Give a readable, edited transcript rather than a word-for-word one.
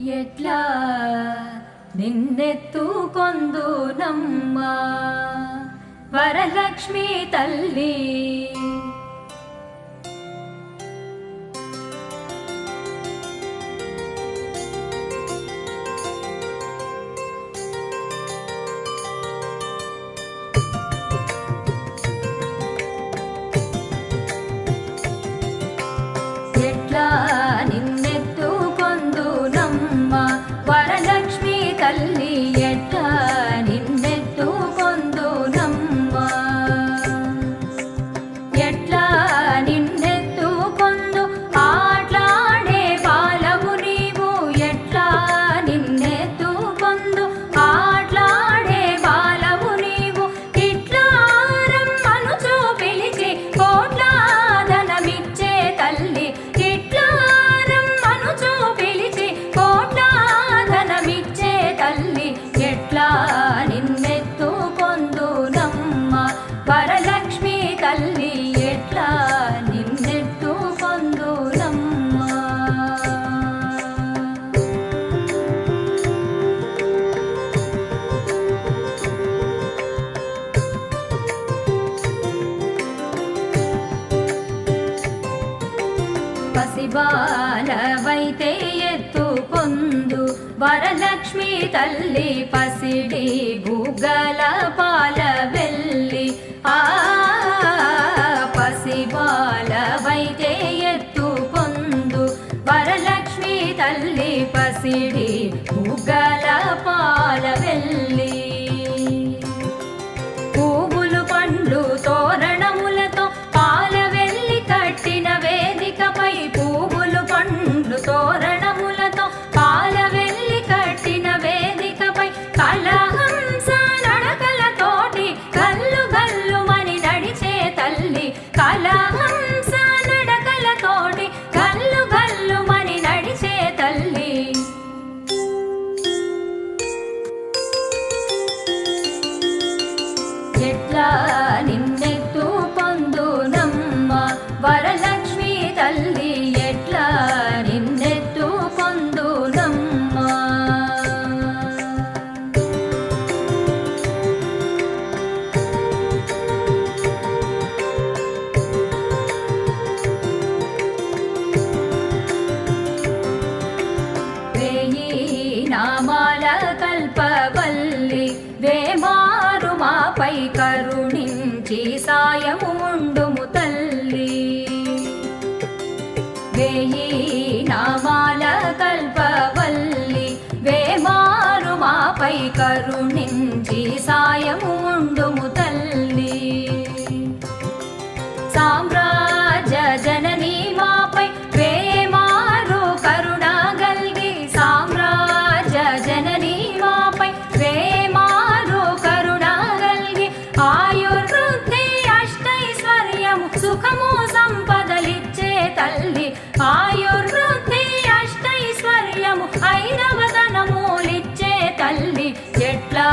ఎట్లా నిన్నెత్తుకొందునమ్మా వరలక్ష్మి తల్లి ఎట్లా నిన్నెత్తుకొందునమ్మా వరలక్ష్మి తల్లి ఎట్లా నిన్నెత్తుకొందునమ్మా ఎట్లా నిన్నెత్తుకొందు ఆట్లాడే బాలవు నీవు ఎట్లా నిన్నెత్తుకొందు ఆట్లాడే బాలవు నీవు ఇట్లా రమ్మనుచు పిలిచి కోట్ల ధనమిచ్చే తల్లి ఇట్లా రమ్మనుచు పిలిచి కోట్ల ధనమిచ్చే తల్లి ఎట్లా నిన్నెత్తుకొందునమ్మా వరలక్ష్మి తల్లి ఎట్లా నిన్నెత్తుకొందునమ్మా పసిబాలవైతే ఎత్తుకొందు వరలక్ష్మి తల్లి పసిడి బుగ్గల పాల వెల్లి ఆ పసిబాలవైతే ఎత్తుకొందు వరలక్ష్మి తల్లి పసిడి బుగ్గల పాల వెల్లి పువ్వులు పండ్లు తోరణములతో పాల వెల్లి కట్టిన వేదికపై పువ్వులు పండ్లు తోరణములతో పాల వెల్లి కట్టిన వేదికపై కలహంస నడకలతోటి గల్లు గల్లుమని నడిచే తల్లి కలహంస నడకలతోటి గల్లు గల్లుమని నడిచే తల్లి ఎట్లా నిన్నెత్తుకొందునమ్మా వరలక్ష్మి తల్లి ఎట్లా నిన్నెత్తుకొందునమ్మా వేయి నామాల కల్పవల్లి వేమారు మాపై కరుణించి సాయము ఉండుము తల్లి వేయి నామాల కల్పవల్లి వేమారు మాపై కరుణించి సాయము ఉండుము తల్లి సామ్రాజ్య జననీ మాపై వేమారు కరుణ గల్గి సామ్రాజ్య జననీ మాపై వేమారు కరుణ గల్గి ఆయుర్వృద్ధి అష్టైశ్వర్యము సుఖము సంపదలిచ్చే తల్లి ఆయుర్వృద్ధి అష్టైశ్వర్యము ఐదవదనములిచ్చే తల్లి ఎట్లా